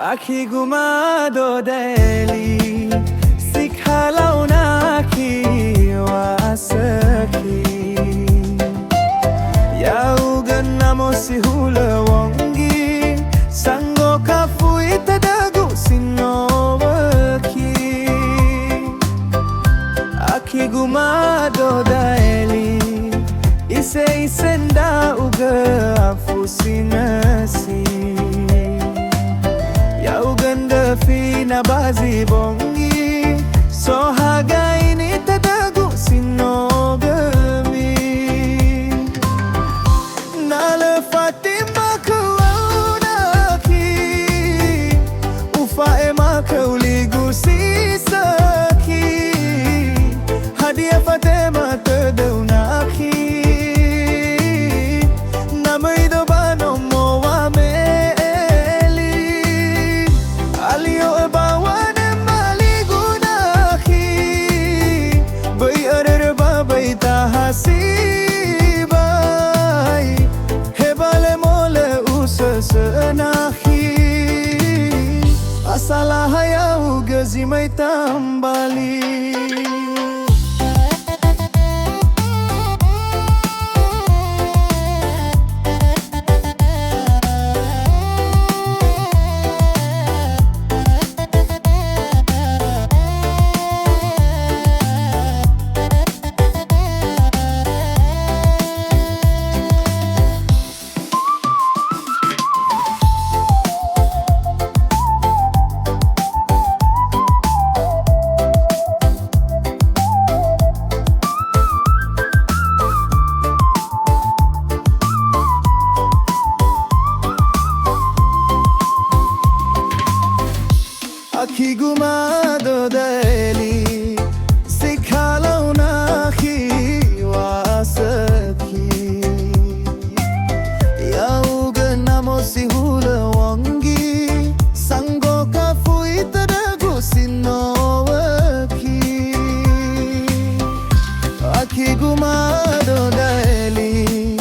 आखी घुमा दो Delhi सिखालाव नाखी wasaki Yaugan namo si hula wongi Sango kafu itadagu sinovaki Aki gumado daeli Ise isenda uga afu sinasi Yauganda fina bazi bongi Sohaga ini tadagu sinogami Nala Fatima kaunaki Ufa ema kauligu sisaki Hadia Fatima tadaunaki Namaido bano moa meeli Alio bawane maligunaki Bai arar babai tahasibai Hebale mole usasanaki Asala hayau gazimay tambali Aki gumado deli Sikhalaw naki wasaki Yaugan namo si hula wangi Sango kafu itadagu sinovaki Aki gumado deli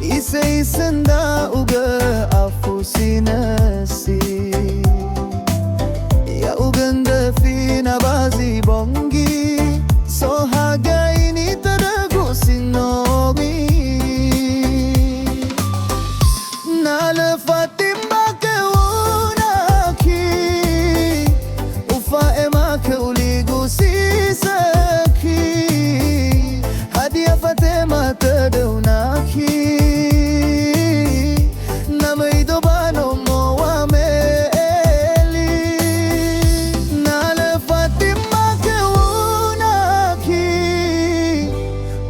Ise isenda uga afu sinasi Yauganda fina bazi bongi Sohaga ini tadagu sinogi Nala Fatima kaunaki Ufa ema kauligu sisaki Hadia Fatima tadaunaki Namaido bano moa meeli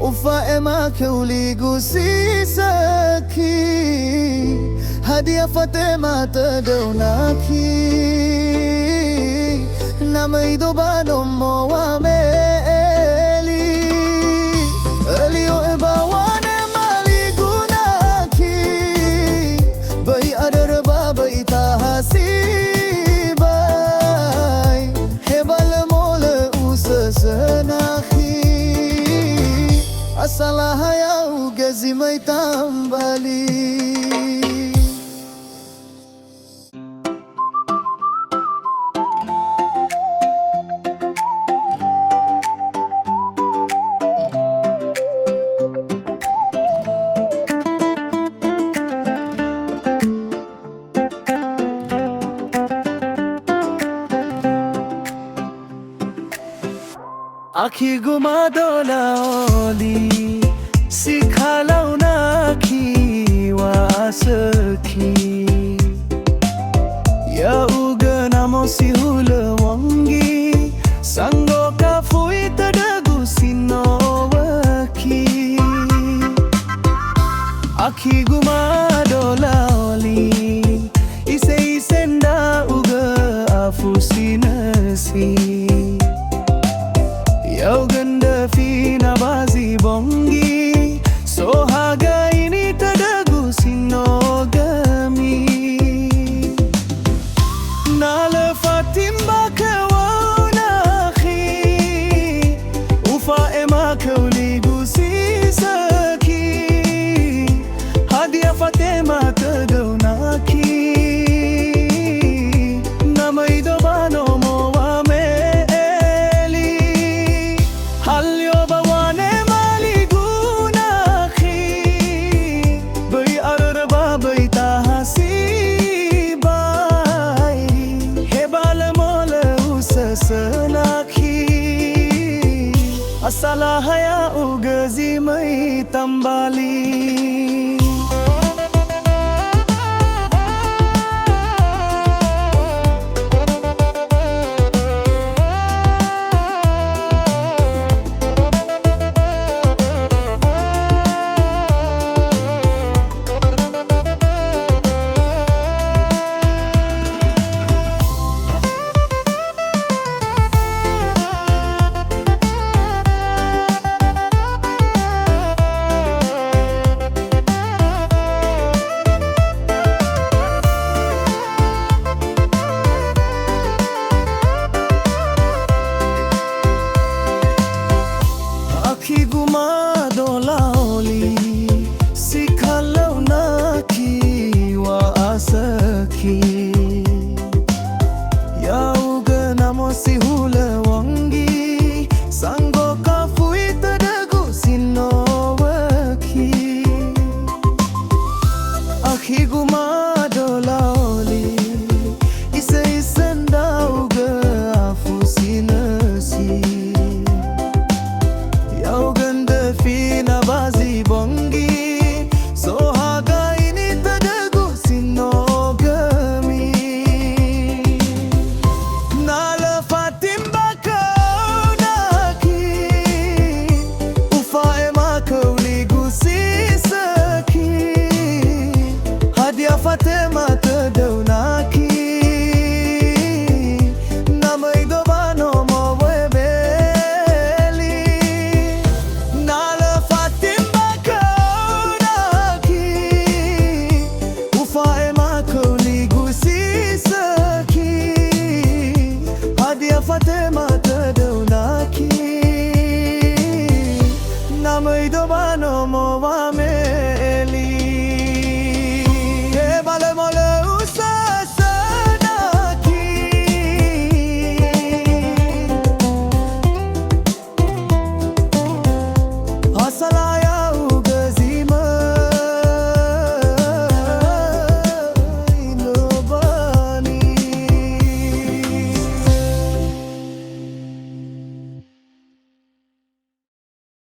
Ufa ema kauligu sisaki Hadia Fatima tadaunaki Namaido bano moa meeli Elio ebawane maligunaki Bai adar babai tahasibai Hebal mole usasanaki Asala hayau gazimay tambali Aki gumado laoli Sikhalaw naki wasaki Yaugan namo si hula wangi Sango kafu itadagu sinovaki Aki gumado laoli Ise isenda uga afu sinasi Yauganda fina bazi bongi Sohaga ini tadagu sinog tambali. আখি গুমা দোলাওলি শিখালো নাকি ওয়া আসখি Yauga namo sihula wangi sango kafui tadagu sinowaki Akhi guma